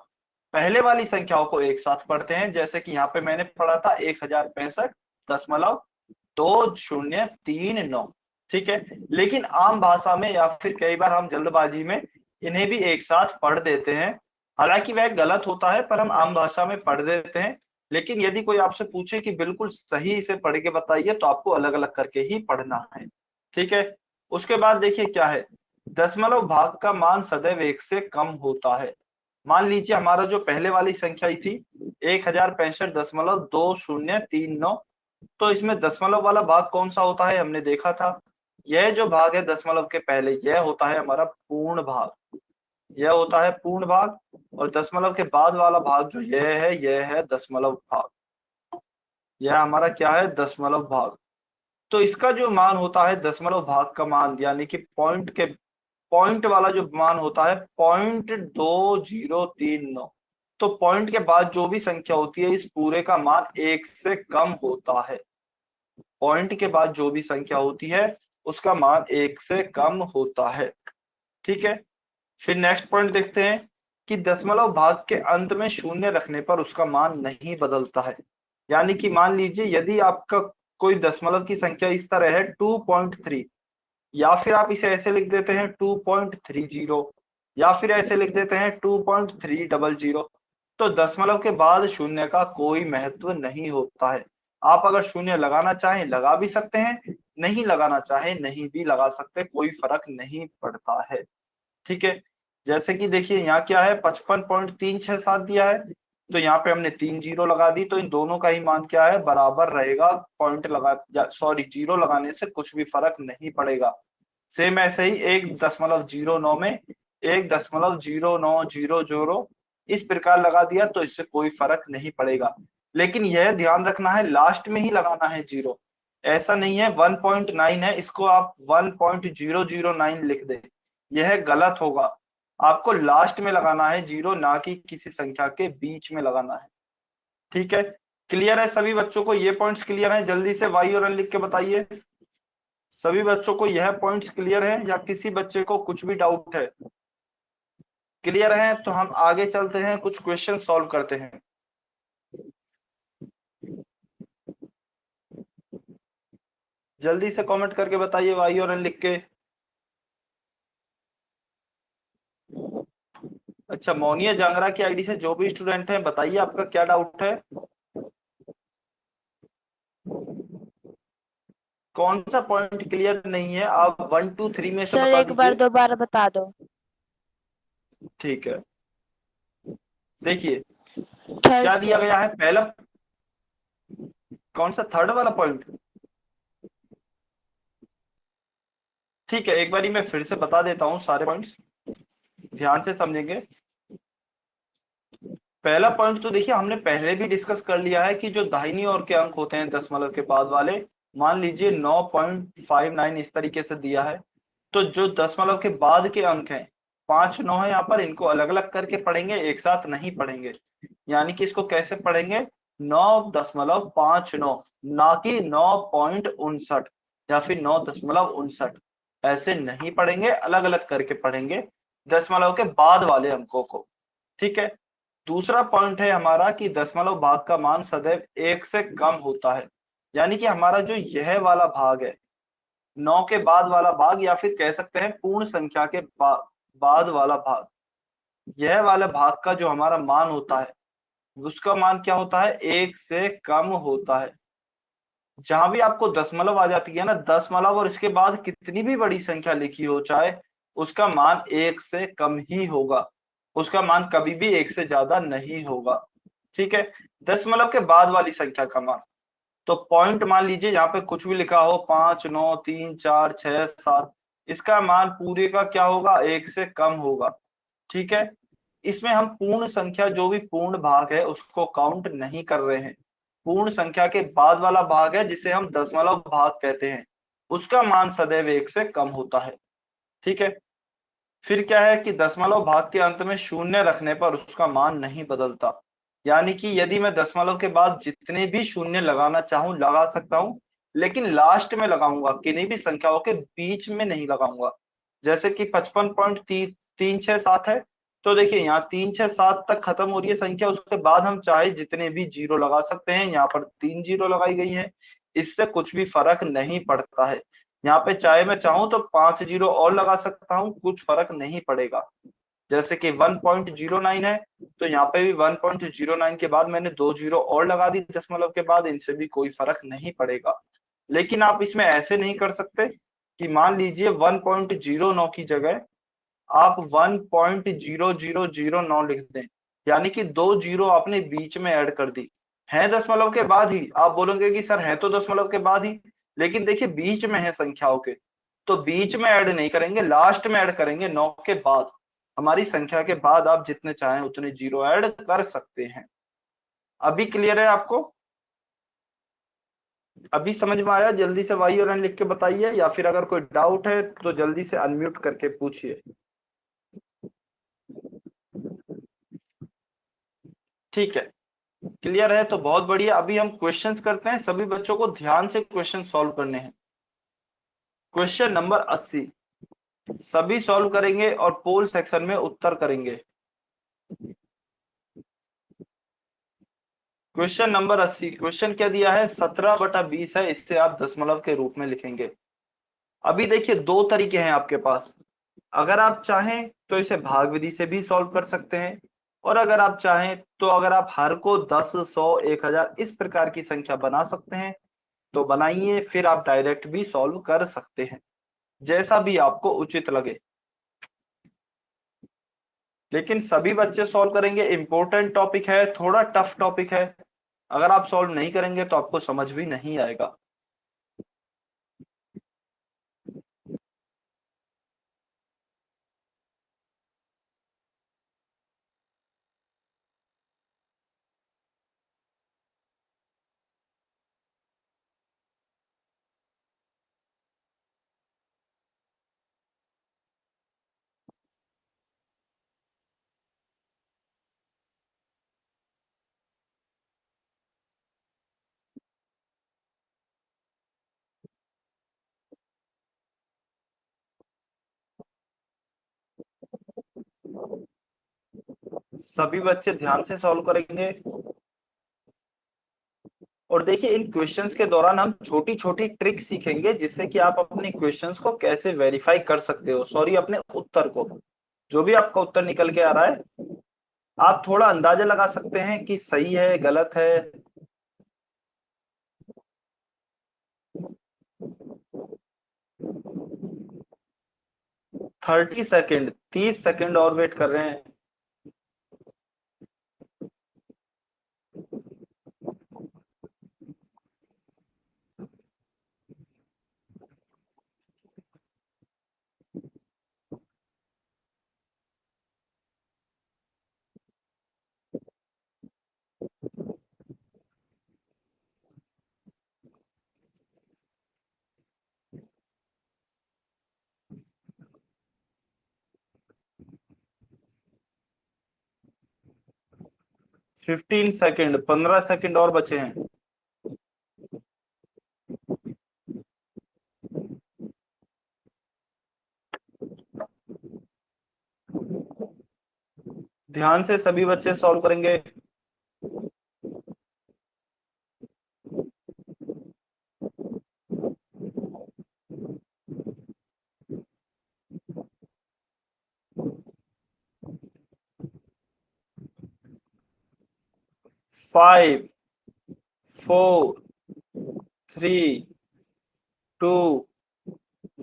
पहले वाली संख्याओं को एक साथ पढ़ते हैं, जैसे कि यहाँ पे मैंने पढ़ा था 1065.2039। ठीक है, लेकिन आम भाषा में या फिर कई बार हम जल्दबाजी में इन्हें भी एक साथ पढ़ देते हैं। हालांकि वह गलत होता है, पर हम आम भाषा में पढ़ देते हैं। लेकिन यदि कोई आपसे पूछे कि बिल्कुल सही इसे पढ़ के बताइए, तो आपको अलग अलग करके ही पढ़ना है। ठीक है, उसके बाद देखिए क्या है, दशमलव भाग का मान सदैव 1 से कम होता है। मान लीजिए हमारा जो पहले वाली संख्या थी 1065.2039, तो इसमें दशमलव वाला भाग कौन सा होता है हमने देखा था। यह जो भाग है दशमलव के पहले, यह होता है हमारा पूर्ण भाग, यह होता है पूर्ण भाग। और दशमलव के बाद वाला भाग जो यह है दशमलव भाग, यह हमारा क्या है? दशमलव भाग। तो इसका जो मान होता है दशमलव भाग का मान, यानी कि पॉइंट वाला जो मान होता है 0.2039। तो पॉइंट के बाद जो भी संख्या होती है, इस पूरे का मान 1 से कम होता है। पॉइंट के बाद जो भी संख्या होती है उसका मान 1 से कम होता है। ठीक है, फिर नेक्स्ट पॉइंट देखते हैं कि दशमलव भाग के अंत में शून्य रखने पर उसका मान नहीं बदलता है। यानी कि मान लीजिए यदि आपका कोई दशमलव की संख्या इस तरह है 2.3, या फिर आप इसे ऐसे लिख देते हैं 2.30, या फिर ऐसे लिख देते हैं 2.300, तो दशमलव के बाद शून्य का कोई महत्व नहीं होता है। आप अगर शून्य लगाना चाहें लगा भी सकते हैं, नहीं लगाना चाहें नहीं भी लगा सकते, कोई फर्क नहीं पड़ता है। ठीक है, जैसे कि देखिए यहाँ क्या है 55.367 दिया है, तो यहाँ पे हमने 3 जीरो लगा दी, तो इन दोनों का ही मान क्या है? बराबर रहेगा। पॉइंट लगा सॉरी जीरो लगाने से कुछ भी फर्क नहीं पड़ेगा। सेम ऐसे ही 1.09 में 1.0900 इस प्रकार लगा दिया, तो इससे कोई फर्क नहीं पड़ेगा। लेकिन यह ध्यान रखना है लास्ट में ही लगाना है जीरो, ऐसा नहीं है 1.9 है इसको आप 1.009 लिख दें, यह गलत होगा। आपको लास्ट में लगाना है जीरो, ना कि किसी संख्या के बीच में लगाना है। ठीक है, क्लियर है सभी बच्चों को? ये पॉइंट्स क्लियर हैं? जल्दी से वाई और एन लिख के बताइए। सभी बच्चों को यह पॉइंट्स क्लियर है या किसी बच्चे को कुछ भी डाउट है? क्लियर है तो हम आगे चलते हैं, कुछ क्वेश्चन सॉल्व करते हैं। जल्दी से कमेंट करके बताइए वाई और एन लिख के। अच्छा, मोनिया जांगरा की आईडी से जो भी स्टूडेंट है बताइए आपका क्या डाउट है? कौन सा पॉइंट क्लियर नहीं है? आप 1 2 3 में से सर बता एक बार दीजिए। दोबारा बता दो। ठीक है, देखिए थर्ड क्या दिया से। गया है पहला, कौन सा? थर्ड वाला पॉइंट। ठीक है, एक बारी मैं फिर से बता देता हूं सारे पॉइंट्स, ध्यान से समझेंगे। पहला पॉइंट तो देखिए हमने पहले भी डिस्कस कर लिया है कि जो दाहिनी ओर के अंक होते हैं दशमलव के बाद वाले, मान लीजिए 9.59 इस तरीके से दिया है, तो जो दशमलव के बाद के अंक हैं 5 9 है यहाँ पर, इनको अलग अलग करके पढ़ेंगे, एक साथ नहीं पढ़ेंगे। यानी कि इसको कैसे पढ़ेंगे? 9.59, ना कि 9.59 या फिर 9.59। ऐसे नहीं पढ़ेंगे, अलग अलग करके पढ़ेंगे दशमलव के बाद वाले अंकों को। ठीक है। दूसरा पॉइंट है हमारा कि दशमलव भाग का मान सदैव 1 से कम होता है। यानी कि हमारा जो यह वाला भाग है, 9 के बाद वाला भाग, या फिर कह सकते हैं पूर्ण संख्या के बाद वाला भाग, यह वाला भाग का जो हमारा मान होता है उसका मान क्या होता है, 1 से कम होता है। जहां भी आपको दशमलव आ जाती है ना, दशमलव और इसके बाद कितनी भी बड़ी संख्या लिखी हो चाहे, उसका मान 1 से कम ही होगा, उसका मान कभी भी 1 से ज्यादा नहीं होगा। ठीक है। दशमलव के बाद वाली संख्या का मान, तो पॉइंट मान लीजिए यहाँ पे कुछ भी लिखा हो, 5, 9, 3, 4, 6, 7, इसका मान पूरे का क्या होगा, 1 से कम होगा। ठीक है। इसमें हम पूर्ण संख्या, जो भी पूर्ण भाग है उसको काउंट नहीं कर रहे हैं। पूर्ण संख्या के बाद वाला भाग है जिसे हम दशमलव भाग कहते हैं, उसका मान सदैव 1 से कम होता है। ठीक है। फिर क्या है कि दशमलव भाग के अंत में शून्य रखने पर उसका मान नहीं बदलता। यानी कि यदि मैं दशमलव के बाद जितने भी शून्य लगाना चाहूं लगा सकता हूं, लेकिन लास्ट में लगाऊंगा, किन्हीं भी संख्याओं के बीच में नहीं लगाऊंगा। जैसे कि 55.367 है, तो देखिए यहाँ 367 तक खत्म हो रही है संख्या, उसके बाद हम चाहे जितने भी जीरो लगा सकते हैं। यहाँ पर 3 जीरो लगाई गई है, इससे कुछ भी फर्क नहीं पड़ता है। यहाँ पे चाहे मैं चाहूं तो 5 जीरो और लगा सकता हूं, कुछ फर्क नहीं पड़ेगा। जैसे कि 1.09 है, तो यहाँ पे भी 1.09 के बाद मैंने 2 जीरो और लगा दी दशमलव के बाद, इनसे भी कोई फर्क नहीं पड़ेगा। लेकिन आप इसमें ऐसे नहीं कर सकते कि मान लीजिए 1.09 की जगह आप 1.0009 लिख दें, यानी कि 2 जीरो आपने बीच में ऐड कर दी। है दशमलव के बाद ही, आप बोलोगे कि सर है तो दशमलव के बाद ही, लेकिन देखिए बीच में है संख्याओं के, तो बीच में ऐड नहीं करेंगे, लास्ट में ऐड करेंगे 9 के बाद। हमारी संख्या के बाद आप जितने चाहें उतने जीरो ऐड कर सकते हैं। अभी क्लियर है आपको? अभी समझ में आया? जल्दी से वाई और एन लिख के बताइए, या फिर अगर कोई डाउट है तो जल्दी से अनम्यूट करके पूछिए। ठीक है, क्लियर है तो बहुत बढ़िया। अभी हम क्वेश्चंस करते हैं, सभी बच्चों को ध्यान से क्वेश्चन सॉल्व करने हैं। क्वेश्चन नंबर 80 सभी सॉल्व करेंगे और पोल सेक्शन में उत्तर करेंगे। क्वेश्चन नंबर 80, क्वेश्चन क्या दिया है, 17/20 है, इससे आप दशमलव के रूप में लिखेंगे। अभी देखिए दो तरीके हैं आपके पास। अगर आप चाहें तो इसे भाग विधि से भी सॉल्व कर सकते हैं, और अगर आप चाहें तो अगर आप हर को 10, 100, 1000 इस प्रकार की संख्या बना सकते हैं तो बनाइए, फिर आप डायरेक्ट भी सॉल्व कर सकते हैं, जैसा भी आपको उचित लगे। लेकिन सभी बच्चे सॉल्व करेंगे, इंपॉर्टेंट टॉपिक है, थोड़ा टफ टॉपिक है। अगर आप सॉल्व नहीं करेंगे तो आपको समझ भी नहीं आएगा। सभी बच्चे ध्यान से सॉल्व करेंगे। और देखिए इन क्वेश्चंस के दौरान हम छोटी छोटी ट्रिक सीखेंगे, जिससे कि आप अपने क्वेश्चंस को कैसे वेरीफाई कर सकते हो, सॉरी अपने उत्तर को, जो भी आपका उत्तर निकल के आ रहा है आप थोड़ा अंदाजा लगा सकते हैं कि सही है गलत है। 30 सेकेंड, 30 सेकेंड और वेट कर रहे हैं। 15 सेकंड, 15 सेकंड और बचे हैं। ध्यान से सभी बच्चे सॉल्व करेंगे। Five, 4, 3, 2,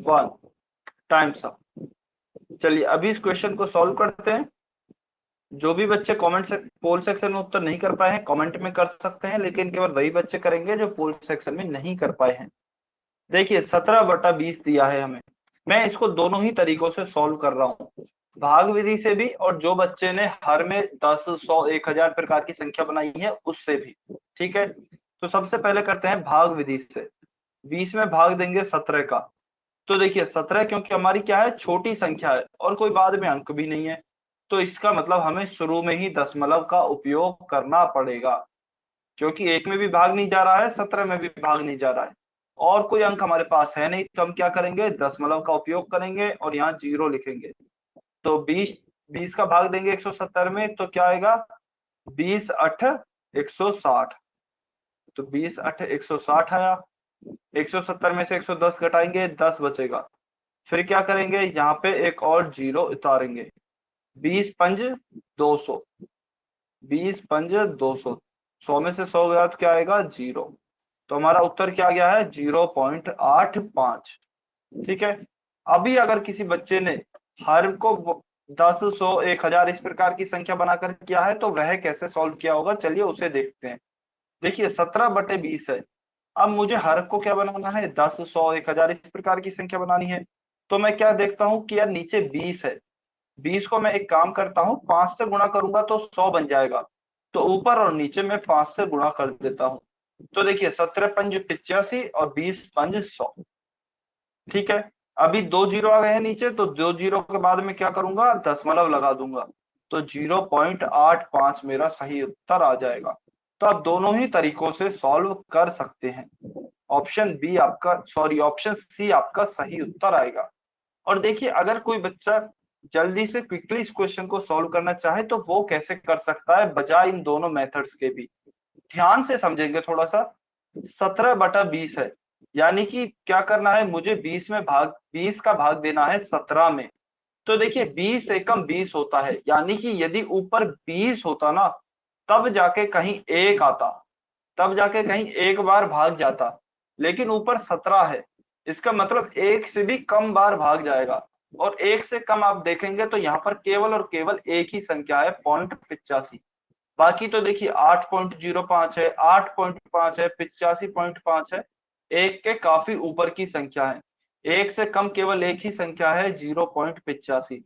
1, times up. चलिए अभी इस क्वेश्चन को सॉल्व करते हैं। जो भी बच्चे कमेंट से पोल सेक्शन में उत्तर नहीं कर पाए हैं कमेंट में कर सकते हैं, लेकिन केवल वही बच्चे करेंगे जो पोल सेक्शन में नहीं कर पाए हैं। देखिए 17/20 दिया है हमें। मैं इसको दोनों ही तरीकों से सॉल्व कर रहा हूँ, भाग विधि से भी और जो बच्चे ने हर में 10, 100, 1000 प्रकार की संख्या बनाई है उससे भी। ठीक है, तो सबसे पहले करते हैं भाग विधि से। 20 में भाग देंगे 17 का। तो देखिए 17 क्योंकि हमारी क्या है, छोटी संख्या है और कोई बाद में अंक भी नहीं है, तो इसका मतलब हमें शुरू में ही दशमलव का उपयोग करना पड़ेगा, क्योंकि एक में भी भाग नहीं जा रहा है, 17 में भी भाग नहीं जा रहा है और कोई अंक हमारे पास है नहीं, तो हम क्या करेंगे, दशमलव का उपयोग करेंगे और यहाँ 0 लिखेंगे। तो 20 का भाग देंगे 170 में, तो क्या आएगा, 20 8 160। तो 20 8 160 आया। 170 में से 110 घटाएंगे, 10 बचेगा। फिर क्या करेंगे, यहाँ पे एक और 0 उतारेंगे। 20 5 200, 20 5 200, 100 में से 100 गया तो क्या आएगा, 0। तो हमारा उत्तर क्या गया है, 0.85। ठीक है, अभी अगर किसी बच्चे ने हर को 10, 100, 1000 इस प्रकार की संख्या बनाकर किया है तो वह कैसे सॉल्व किया होगा, चलिए उसे देखते हैं। देखिए 17/20 है। अब मुझे हर को क्या बनाना है, 10, 100, 1000 इस प्रकार की संख्या बनानी है। तो मैं क्या देखता हूँ कि यार नीचे 20 है, 20 को मैं एक काम करता हूँ, 5 से गुणा करूंगा तो 100 बन जाएगा। तो ऊपर और नीचे मैं 5 से गुणा कर देता हूँ। तो देखिए 17 5 85 और 20 5 100। ठीक है, अभी 2 जीरो आ गए हैं नीचे, तो 2 जीरो के बाद में क्या करूंगा, दशमलव लगा दूंगा। तो 0.85 मेरा सही उत्तर आ जाएगा। तो आप दोनों ही तरीकों से सॉल्व कर सकते हैं। ऑप्शन बी आपका, सॉरी ऑप्शन सी आपका सही उत्तर आएगा। और देखिए अगर कोई बच्चा जल्दी से क्विकली इस क्वेश्चन को सॉल्व करना चाहे तो वो कैसे कर सकता है, बजाय इन दोनों मेथड्स के भी। ध्यान से समझेंगे थोड़ा सा। 17/20 है, यानी कि क्या करना है, मुझे 20 का भाग देना है 17 में। तो देखिए 20 एकम 20 होता है, यानी कि यदि ऊपर 20 होता ना, तब जाके कहीं एक आता, तब जाके कहीं एक बार भाग जाता। लेकिन ऊपर 17 है, इसका मतलब एक से भी कम बार भाग जाएगा। और एक से कम आप देखेंगे तो यहाँ पर केवल और केवल एक ही संख्या है, 0.85। बाकी तो देखिए 8.05 है, 8.5 है, 85.5 है, एक के काफी ऊपर की संख्या है। एक से कम केवल एक ही संख्या है, 0.85।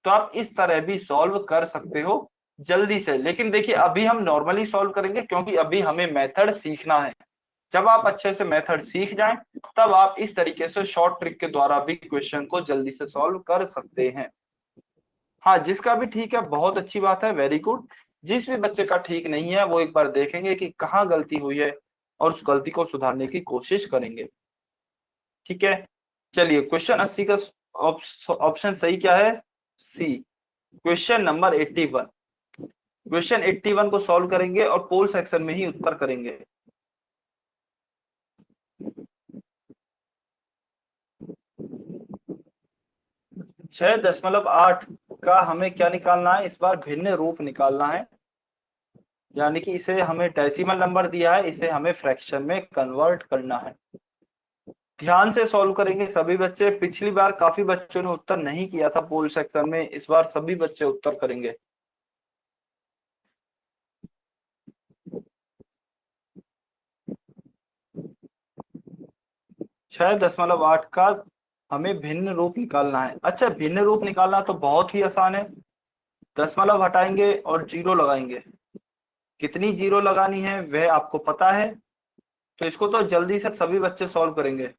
तो आप इस तरह भी सॉल्व कर सकते हो जल्दी से। लेकिन देखिए अभी हम नॉर्मली सॉल्व करेंगे, क्योंकि अभी हमें मेथड सीखना है। जब आप अच्छे से मेथड सीख जाएं, तब आप इस तरीके से शॉर्ट ट्रिक के द्वारा भी क्वेश्चन को जल्दी से सॉल्व कर सकते हैं। हाँ, जिसका भी ठीक है बहुत अच्छी बात है, वेरी गुड। जिस भी बच्चे का ठीक नहीं है वो एक बार देखेंगे कि कहाँ गलती हुई है और उस गलती को सुधारने की कोशिश करेंगे। ठीक है, चलिए क्वेश्चन 80 का ऑप्शन सही क्या है, सी, क्वेश्चन नंबर 81। क्वेश्चन 81 को सॉल्व करेंगे और पोल सेक्शन में ही उत्तर करेंगे। छह दशमलव आठ का हमें क्या निकालना है, इस बार भिन्न रूप निकालना है, यानी कि इसे हमें डेसिमल नंबर दिया है, इसे हमें फ्रैक्शन में कन्वर्ट करना है। ध्यान से सॉल्व करेंगे सभी बच्चे। पिछली बार काफी बच्चों ने उत्तर नहीं किया था पोल सेक्शन में, इस बार सभी बच्चे उत्तर करेंगे। छह दशमलव आठ का हमें भिन्न रूप निकालना है। अच्छा, भिन्न रूप निकालना तो बहुत ही आसान है, दशमलव हटाएंगे और जीरो लगाएंगे। कितनी जीरो लगानी है वह आपको पता है, तो इसको तो जल्दी से सभी बच्चे सॉल्व करेंगे।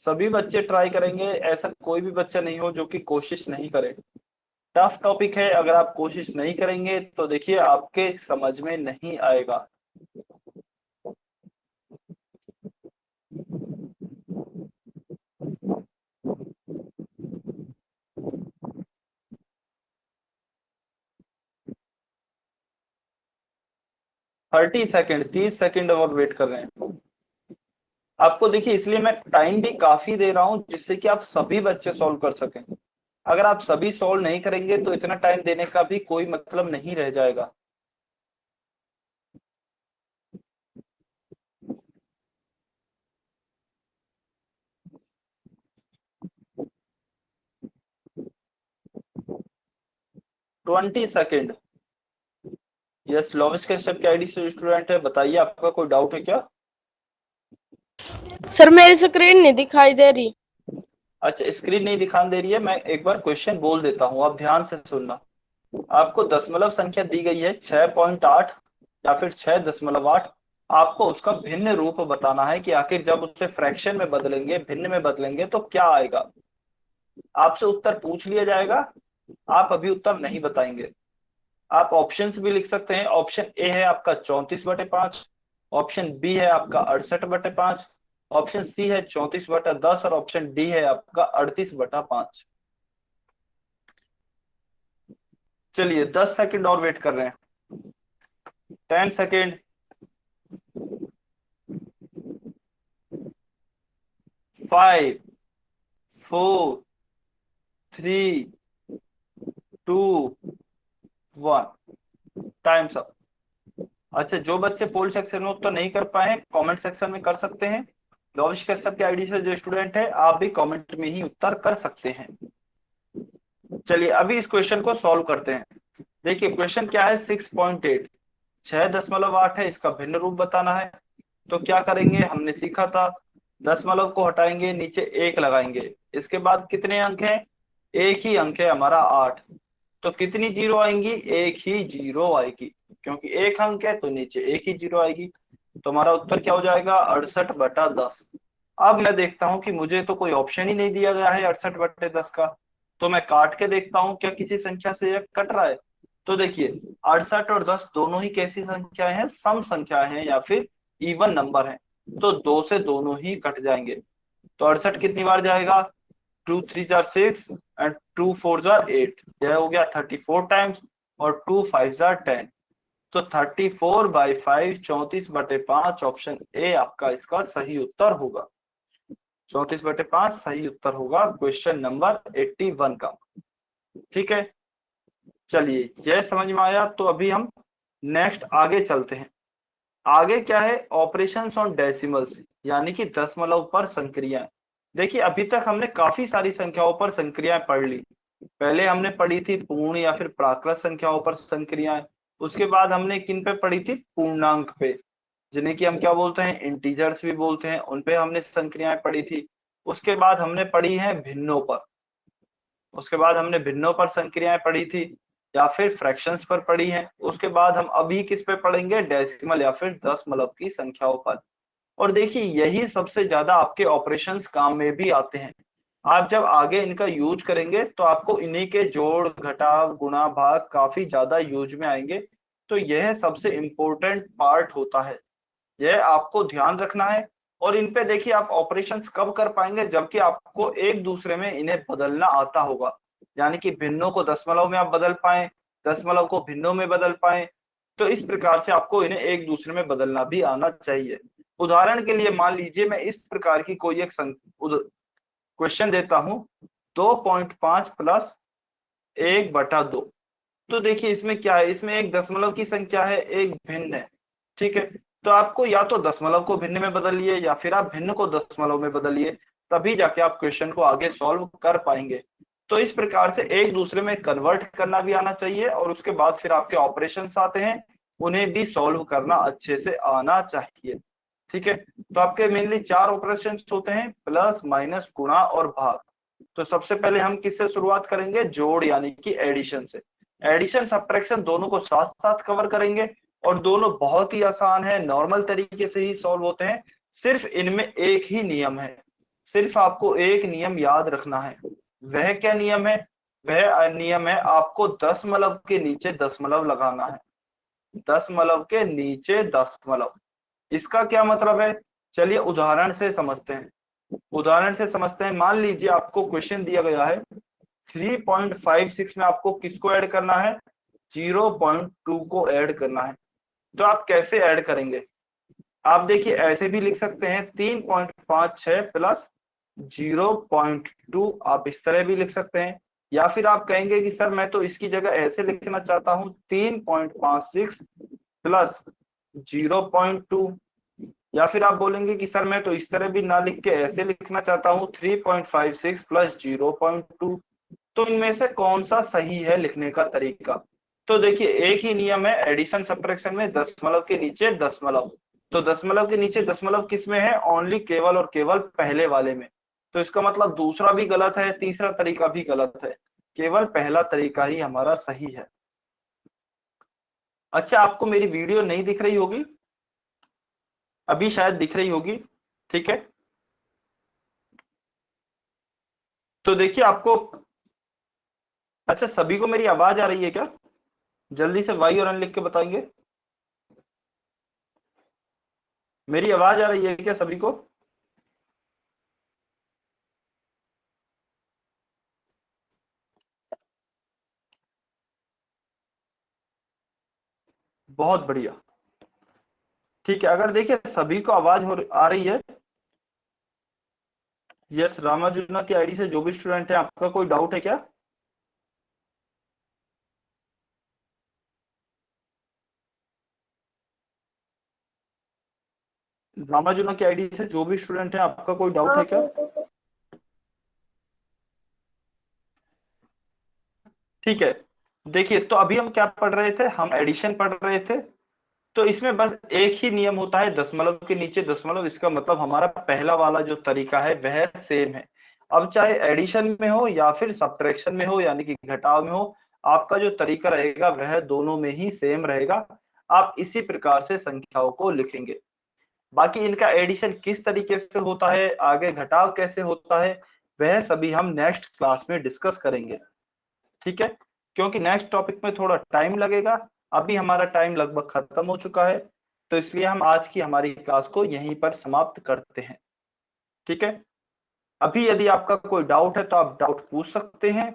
सभी बच्चे ट्राई करेंगे, ऐसा कोई भी बच्चा नहीं हो जो कि कोशिश नहीं करे। टफ टॉपिक है, अगर आप कोशिश नहीं करेंगे तो देखिए आपके समझ में नहीं आएगा। थर्टी सेकेंड, 30 सेकेंड और वेट कर रहे हैं आपको। देखिए इसलिए मैं टाइम भी काफी दे रहा हूं जिससे कि आप सभी बच्चे सॉल्व कर सकें। अगर आप सभी सॉल्व नहीं करेंगे तो इतना टाइम देने का भी कोई मतलब नहीं रह जाएगा। Twenty second. यस, लोविस के स्टेप के आईडी से स्टूडेंट है, बताइए आपका कोई डाउट है क्या? सर मेरी स्क्रीन नहीं दिखाई दे रही। अच्छा, स्क्रीन नहीं दिखाई दे रही है, मैं एक बार क्वेश्चन बोल देता हूँ, आप ध्यान से सुनना। आपको दशमलव संख्या दी गई है 6.8 या फिर 6.8। आपको उसका भिन्न रूप बताना है कि आखिर जब उसे फ्रैक्शन में बदलेंगे, भिन्न में बदलेंगे तो क्या आएगा। आपसे उत्तर पूछ लिया जाएगा, आप अभी उत्तर नहीं बताएंगे। आप ऑप्शंस भी लिख सकते हैं। ऑप्शन ए है आपका 34/5, ऑप्शन बी है आपका 68/5, ऑप्शन सी है 34/10 और ऑप्शन डी है आपका 38/5। चलिए 10 सेकंड और वेट कर रहे हैं। 10 सेकंड। 5, 4, 3, 2, 1। Times up. अच्छा, जो बच्चे पोल सेक्शन में उत्तर नहीं कर पाए हैं कमेंट सेक्शन में कर सकते हैं। लोविश कश्यप के आईडी से जो स्टूडेंट है आप भी कमेंट में ही उत्तर कर सकते हैं। चलिए अभी इस क्वेश्चन को सॉल्व करते हैं। देखिए क्वेश्चन क्या है, 6.8, 6.8 है, इसका भिन्न रूप बताना है। तो क्या करेंगे, हमने सीखा था दशमलव को हटाएंगे, नीचे 1 लगाएंगे। इसके बाद कितने अंक हैं, एक ही अंक है हमारा 8। तो कितनी जीरो आएंगी, एक ही जीरो आएगी, क्योंकि एक अंक है तो नीचे एक ही जीरो आएगी। तो हमारा उत्तर क्या हो जाएगा, 68/10। अब मैं देखता हूं कि मुझे तो कोई ऑप्शन ही नहीं दिया गया है 68/10 का, तो मैं काट के देखता हूं क्या किसी संख्या से यह कट रहा है। तो देखिए 68 और 10 दोनों ही कैसी संख्याएं हैं, सम संख्या हैं या फिर इवन नंबर हैं। तो 2 से दोनों ही कट जाएंगे। तो 68 कितनी बार जाएगा, 2 3 जार 6 एंड 2 4 जार 8, यह हो गया 34 टाइम्स, और 2 5 जार 10। तो 34/5, 34/5 ऑप्शन ए आपका इसका सही उत्तर होगा। 34/5 सही उत्तर होगा क्वेश्चन नंबर 81 का। ठीक है, चलिए यह समझ में आया। तो अभी हम नेक्स्ट आगे चलते हैं। आगे क्या है, ऑपरेशंस ऑन डेसिमल्स, यानी कि दशमलव पर संक्रियाएं। देखिए अभी तक हमने काफी सारी संख्याओं पर संक्रियाएं पढ़ ली। पहले हमने पढ़ी थी पूर्ण या फिर प्राकृत संख्याओं पर संक्रियाएं। उसके बाद हमने किन पे पढ़ी थी, पूर्णांक पे, जिन्हें कि हम क्या बोलते हैं, इंटीजर्स भी बोलते हैं, उन पे हमने संक्रियाएं पढ़ी थी। उसके बाद हमने पढ़ी है भिन्नों पर, उसके बाद हमने भिन्नों पर संक्रियाएं पढ़ी थी या फिर फ्रैक्शंस पर पढ़ी हैं। उसके बाद हम अभी किस पे पढ़ेंगे, डेसिमल या फिर दशमलव की संख्याओं पर। और देखिए यही सबसे ज्यादा आपके ऑपरेशंस काम में भी आते हैं। आप जब आगे इनका यूज करेंगे तो आपको इन्हीं के जोड़ घटाव गुणा भाग काफी ज्यादा यूज में आएंगे। तो यह सबसे इंपॉर्टेंट पार्ट होता है, यह आपको ध्यान रखना है। और इन पे देखिए आप ऑपरेशंस कब कर पाएंगे, जबकि आपको एक दूसरे में इन्हें बदलना आता होगा। यानी कि भिन्नों को दशमलव में आप बदल पाए, दशमलव को भिन्नों में बदल पाए। तो इस प्रकार से आपको इन्हें एक दूसरे में बदलना भी आना चाहिए। उदाहरण के लिए मान लीजिए मैं इस प्रकार की कोई एक क्वेश्चन देता हूं, 2.5 + 1/2। तो देखिए इसमें क्या है, इसमें एक दशमलव की संख्या है, एक भिन्न है। ठीक है, तो आपको या तो दशमलव को भिन्न में बदलिए या फिर आप भिन्न को दशमलव में बदलिए, तभी जाके आप क्वेश्चन को आगे सॉल्व कर पाएंगे। तो इस प्रकार से एक दूसरे में कन्वर्ट करना भी आना चाहिए, और उसके बाद फिर आपके ऑपरेशंस आते हैं, उन्हें भी सॉल्व करना अच्छे से आना चाहिए। ठीक है, तो आपके मेनली 4 ऑपरेशंस होते हैं, प्लस माइनस गुणा और भाग। तो सबसे पहले हम किससे शुरुआत करेंगे, जोड़ यानी कि एडिशन से। एडिशन सब्ट्रैक्शन दोनों को साथ साथ कवर करेंगे, और दोनों बहुत ही आसान है, नॉर्मल तरीके से ही सॉल्व होते हैं। सिर्फ इनमें एक ही नियम है, सिर्फ आपको एक नियम याद रखना है। वह क्या नियम है? वह नियम है आपको दशमलव के नीचे दशमलव लगाना है। दशमलव के नीचे दशमलव, इसका क्या मतलब है? चलिए उदाहरण से समझते हैं। उदाहरण से समझते हैं। मान लीजिए आपको क्वेश्चन दिया गया है 3.56 में आपको किसको ऐड करना है? 0.2 को ऐड करना है। तो आप कैसे ऐड करेंगे? आप देखिए ऐसे भी लिख सकते हैं 3.56 प्लस 0.2, आप इस तरह भी लिख सकते हैं। या फिर आप कहेंगे कि सर मैं तो इसकी जगह ऐसे लिखना चाहता हूं 3.56 प्लस 0.2। या फिर आप बोलेंगे कि सर मैं तो इस तरह भी ना लिख के ऐसे लिखना चाहता हूं 3.56 प्लस 0.2। तो इनमें से कौन सा सही है लिखने का तरीका? तो देखिए एक ही नियम है एडिशन सब्ट्रैक्शन में, दशमलव के नीचे दशमलव। तो दशमलव के नीचे दशमलव किस में है? ओनली केवल और केवल पहले वाले में। तो इसका मतलब दूसरा भी गलत है, तीसरा तरीका भी गलत है, केवल पहला तरीका ही हमारा सही है। अच्छा, आपको मेरी वीडियो नहीं दिख रही होगी, अभी शायद दिख रही होगी, ठीक है। तो देखिए आपको, अच्छा सभी को मेरी आवाज आ रही है क्या? जल्दी से वाई और एन लिख के बताएंगे। मेरी आवाज आ रही है क्या सभी को? बहुत बढ़िया, ठीक है। अगर देखिए सभी को आवाज आ रही है। यस, रामाजुना की आईडी से जो भी स्टूडेंट है, आपका कोई डाउट है क्या? रामाजुना की आईडी से जो भी स्टूडेंट है, आपका कोई डाउट है क्या? ठीक है। देखिए तो अभी हम क्या पढ़ रहे थे? हम एडिशन पढ़ रहे थे। तो इसमें बस एक ही नियम होता है, दशमलव के नीचे दशमलव। इसका मतलब हमारा पहला वाला जो तरीका है वह सेम है। अब चाहे एडिशन में हो या फिर सब्ट्रैक्शन में हो, यानी कि घटाव में हो, आपका जो तरीका रहेगा वह दोनों में ही सेम रहेगा। आप इसी प्रकार से संख्याओं को लिखेंगे। बाकी इनका एडिशन किस तरीके से होता है, आगे घटाव कैसे होता है, वह सभी हम नेक्स्ट क्लास में डिस्कस करेंगे, ठीक है। क्योंकि नेक्स्ट टॉपिक में थोड़ा टाइम लगेगा, अभी हमारा टाइम लगभग खत्म हो चुका है। तो इसलिए हम आज की हमारी क्लास को यहीं पर समाप्त करते हैं, ठीक है। अभी यदि आपका कोई डाउट है तो आप डाउट पूछ सकते हैं,